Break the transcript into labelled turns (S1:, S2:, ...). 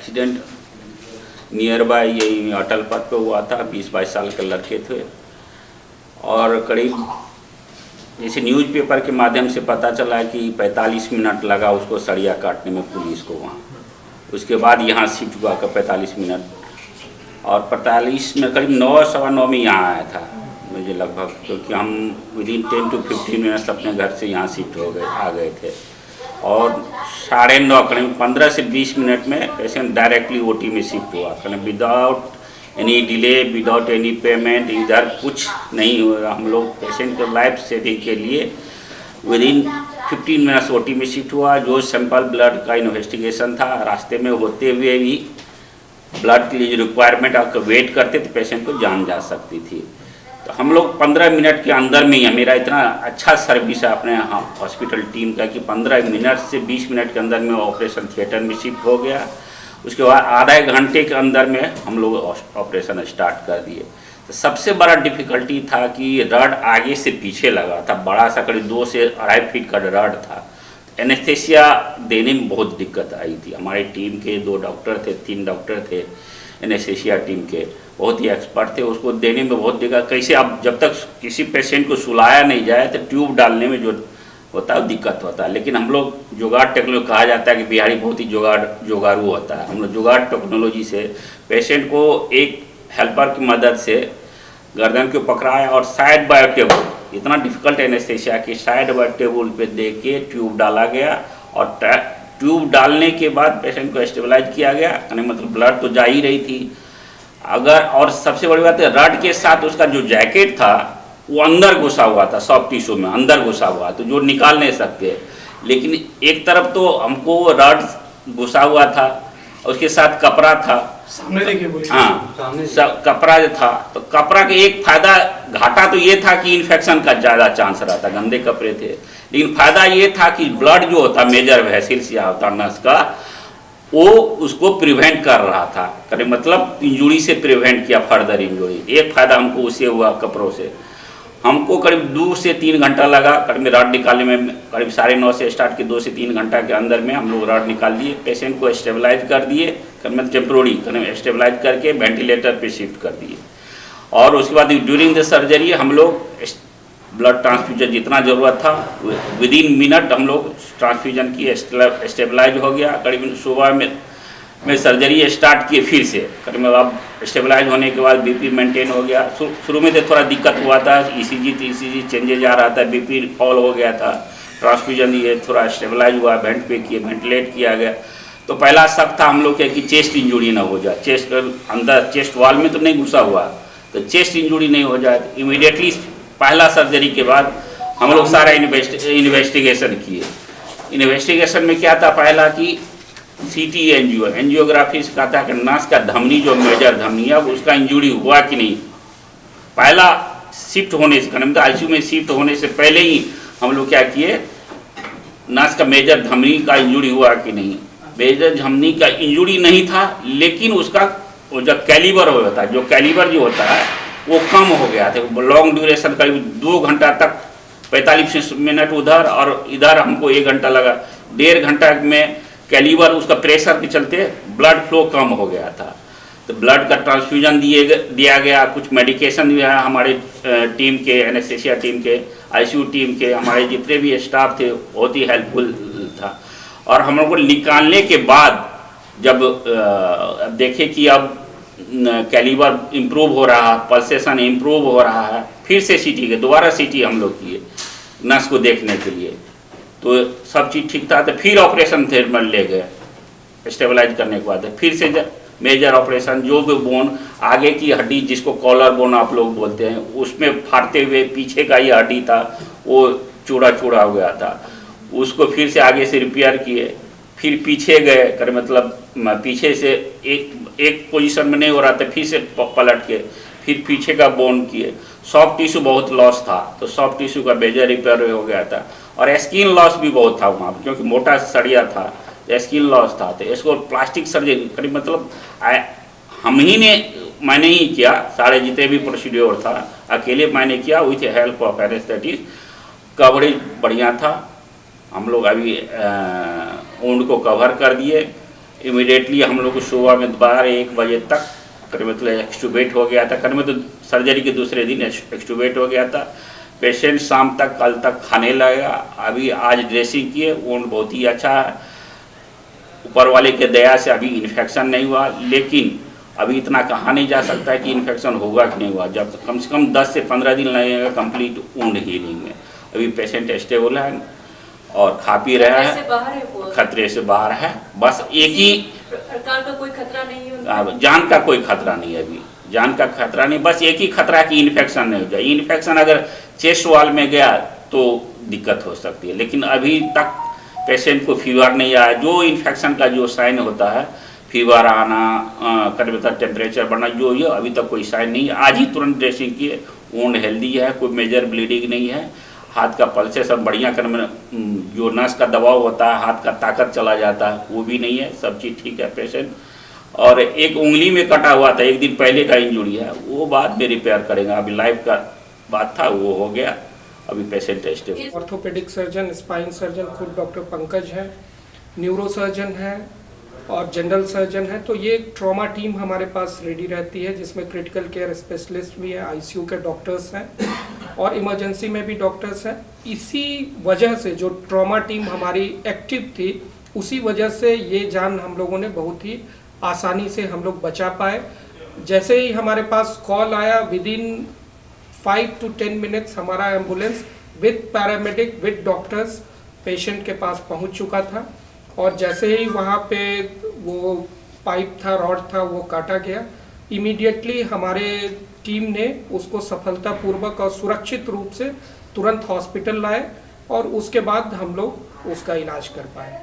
S1: Accident near by यही अटल पथ पे हुआ था। 20-22 साल के लड़के थे और करीब जैसे न्यूज़पेपर के माध्यम से पता चला कि 45 मिनट लगा उसको सरिया काटने में पुलिस को वहाँ। उसके बाद यहाँ शिफ्ट हुआ का 45 मिनट और 45 में करीब 9-9:15 में यहाँ आया था मुझे लगभग, क्योंकि हम विदिन 10 to 15 मिनट्स अपने घर से यहाँ शिफ्ट आ गए थे और 9:30 करीब 15 से 20 मिनट में पेशेंट डायरेक्टली ओटी में शिफ्ट हुआ। करीब without any delay, without any payment, इधर कुछ नहीं हुआ। हम लोग पेशेंट को लाइफ सेविंग के लिए विदिन 15 मिनट्स ओटी में शिफ्ट हुआ। जो सैंपल ब्लड का इन्वेस्टिगेशन था, रास्ते में होते हुए भी ब्लड के लिए जो रिक्वायरमेंट आपको वेट करते थे पेशेंट को जान जा सकती थी। तो हम लोग 15 मिनट के अंदर में ही, मेरा इतना अच्छा सर्विस है अपने हॉस्पिटल टीम का कि 15 मिनट से 20 मिनट के अंदर में ऑपरेशन थिएटर में शिफ्ट हो गया। उसके बाद आधा घंटे के अंदर में हम लोग ऑपरेशन स्टार्ट कर दिए। तो सबसे बड़ा डिफ़िकल्टी था कि रड आगे से पीछे लगा था, बड़ा सा करीब 2 से 2.5 फीट का रड था। एनेस्थेसिया देने में बहुत दिक्कत आई थी। हमारी टीम के 2 डॉक्टर थे, 3 डॉक्टर थे एनेस्थेसिया टीम के, बहुत ही एक्सपर्ट थे। उसको देने में बहुत दिक्कत, कैसे अब जब तक किसी पेशेंट को सुलाया नहीं जाए तो ट्यूब डालने में जो होता है दिक्कत होता है। लेकिन हम लोग जुगाड़ टेक्नोलॉजी, कहा जाता है कि बिहारी बहुत ही जुगाड़ू होता है। हम लोग जुगाड़ टेक्नोलॉजी से पेशेंट को एक हेल्पर की मदद से गर्दन को पकड़ाया और साइड बाय टेबल, इतना डिफिकल्ट एनेस्थेसिया कि साइड बाय टेबल पे दे के ट्यूब डाला गया और ट्यूब डालने के बाद पेशेंट को स्टेबलाइज किया गया। यानी मतलब ब्लड तो जा ही रही थी अगर, और सबसे बड़ी बात है रड के साथ उसका जो जैकेट था वो अंदर घुसा हुआ था, सॉफ्ट टिश्यू में अंदर घुसा हुआ, तो जो निकाल नहीं सकते। लेकिन एक तरफ तो हमको रड घुसा हुआ था, उसके साथ कपड़ा था
S2: सामने देखिए, बोलिए।
S1: हाँ, कपड़ा जो था, तो कपड़ा का एक फायदा, घाटा तो ये था कि इन्फेक्शन का ज़्यादा चांस रहता, गंदे कपड़े थे। लेकिन फायदा ये था कि ब्लड जो होता मेजर वेसल्स या होता नस का, वो उसको प्रिवेंट कर रहा था, करीब मतलब इंजुरी से प्रिवेंट किया, फर्दर इंजुरी। एक फायदा हमको उससे हुआ कपड़ों से। हमको करीब 2 से 3 घंटा लगा करीब रड निकालने में। करीब 9:30 से स्टार्ट के 2 से 3 घंटा के अंदर में हम लोग रड निकाल दिए, पेशेंट को स्टेबलाइज कर दिए, करीब टेम्प्रोरी स्टेबलाइज करके वेंटिलेटर पे शिफ्ट कर दिए। और उसके बाद ड्यूरिंग द सर्जरी हम लोग ब्लड ट्रांसफ्यूजन जितना ज़रूरत था विदिन मिनट हम लोग ट्रांसफ्यूजन किए, स्टेबलाइज हो गया। करीब सुबह में सर्जरी स्टार्ट किए फिर से, करीब अब स्टेबलाइज होने के बाद बीपी मेंटेन हो गया। शुरू में तो थोड़ा दिक्कत हुआ था, ईसीजी चेंजेज आ रहा था, बीपी फॉल हो गया था। ट्रांसफ्यूजन ये थोड़ा स्टेबलाइज हुआ, वेंट पे किए, वेंटिलेट किया गया। तो पहला शक था हम लोग कि चेस्ट इंजुरी ना हो जाए, चेस्ट अंदर चेस्ट वॉल में तो नहीं घुसा हुआ, तो चेस्ट इंजुरी नहीं हो जाए। इमीडिएटली पहला सर्जरी के बाद हम लोग सारा इन्वेस्टिगेशन किए। इन्वेस्टिगेशन में क्या था, पहला कि सीटी एंजियोग्राफी से कहा था कि नस का धमनी जो मेजर धमनी है उसका इंजुरी हुआ कि नहीं। पहला शिफ्ट होने से, मतलब आईसीयू में शिफ्ट होने से पहले ही हम लोग क्या किए, नस का मेजर धमनी का इंजुरी हुआ कि नहीं। मेजर धमनी का इंजुरी नहीं था, लेकिन उसका वो जो कैलिबर होता है, जो कैलिबर जो होता है वो कम हो गया था। लॉन्ग ड्यूरेशन करीब 2 घंटा तक, 45 मिनट उधर और इधर हमको 1 घंटा लगा। 1.5 घंटा में कैलिबर उसका प्रेशर के चलते ब्लड फ्लो कम हो गया था। तो ब्लड का ट्रांसफ्यूजन दिया गया, कुछ मेडिकेशन दिया। हमारे टीम के, एनेस्थेसिया टीम के, आईसीयू टीम के, हमारे जितने भी स्टाफ थे बहुत ही हेल्पफुल था। और हम लोग को निकालने के बाद जब देखे कि अब कैलिबर इम्प्रूव हो रहा है, पल्सेशन इम्प्रूव हो रहा है, फिर से सीटी के दोबारा सीटी हम लोग किए नस को देखने के लिए, तो सब चीज़ ठीक था। तो फिर ऑपरेशन थिएटर ले गए स्टेबलाइज करने के बाद। फिर से मेजर ऑपरेशन, जो भी बोन आगे की हड्डी जिसको कॉलर बोन आप लोग बोलते हैं, उसमें फाड़ते हुए पीछे का ये हड्डी था वो चूड़ा चूड़ा हो गया था, उसको फिर से आगे से रिपेयर किए। फिर पीछे गए कर, मतलब पीछे से एक पोजीशन में नहीं हो रहा था, फिर से पलट के फिर पीछे का बोन किए। सॉफ्ट टिश्यू बहुत लॉस था, तो सॉफ्ट टिश्यू का मेजर रिपेयर हो गया था। और स्किन लॉस भी बहुत था वहाँ, क्योंकि मोटा सड़िया था, स्किन लॉस था। तो इसको प्लास्टिक सर्जरी करीब मतलब मैंने ही किया, सारे जितने भी प्रोसीड्योर था अकेले मैंने किया with help of anaesthetist. Coverage बढ़िया था, हम लोग अभी वुंड को कवर कर दिए, इमिडिएटली हम लोग को सुबह में 12-1 बजे तक करीब मतलब एक्सटूबेट हो गया था। करीब तो सर्जरी के दूसरे दिन एक्सटूबेट हो गया था। पेशेंट शाम तक कल तक खाने लगा। अभी आज ड्रेसिंग किए, वोंड बहुत ही अच्छा है, ऊपर वाले के दया से अभी इन्फेक्शन नहीं हुआ। लेकिन अभी इतना कहा नहीं जा सकता है कि इन्फेक्शन होगा कि नहीं हुआ, जब कम से कम 10 से 15 दिन लगेगा कंप्लीट वुंड हीलिंग में। अभी पेशेंट स्टेबल है और खा पी रहा है, खतरे से बाहर है। बस एक ही
S2: प्रकार का कोई खतरा नहीं है,
S1: जान का कोई खतरा नहीं है, अभी जान का खतरा नहीं। बस एक ही खतरा कि इन्फेक्शन नहीं हो जाए। इन्फेक्शन अगर चेस्ट वॉल में गया तो दिक्कत हो सकती है, लेकिन अभी तक पेशेंट को फीवर नहीं आया। जो इन्फेक्शन का जो साइन होता है, फीवर आना, करीब टेम्परेचर बढ़ना, जो ये अभी तक कोई साइन नहीं है। आज ही तुरंत ड्रेसिंग किए, वुंड हेल्दी है, कोई मेजर ब्लीडिंग नहीं है। हाथ का पल्से सब बढ़िया, कर जो नस का दबाव होता है, हाथ का ताकत चला जाता है, वो भी नहीं है, सब चीज़ ठीक है पेशेंट। और एक उंगली में कटा हुआ था, एक दिन पहले का इंजुरी है, वो बाद में रिपेयर करेगा। अभी लाइफ का बात था, वो हो गया। अभी patient stable.
S3: Orthopaedic surgeon, spine surgeon खुद डॉक्टर पंकज है, न्यूरो सर्जन है और जनरल सर्जन है। तो ये ट्रॉमा टीम हमारे पास रेडी रहती है, जिसमें क्रिटिकल केयर स्पेशलिस्ट भी है, आईसीयू के डॉक्टर्स हैं और इमरजेंसी में भी डॉक्टर्स हैं। इसी वजह से जो ट्रॉमा टीम हमारी एक्टिव थी, उसी वजह से ये जान हम लोगों ने बहुत ही आसानी से हम लोग बचा पाए। जैसे ही हमारे पास कॉल आया, विदिन 5 to 10 मिनट्स हमारा ambulance with paramedic with doctors patient के पास पहुंच चुका था। और जैसे ही वहाँ पे वो पाइप था, रॉड था, वो काटा गया, इमीडिएटली हमारे टीम ने उसको सफलतापूर्वक और सुरक्षित रूप से तुरंत हॉस्पिटल लाए और उसके बाद हम लोग उसका इलाज कर पाए।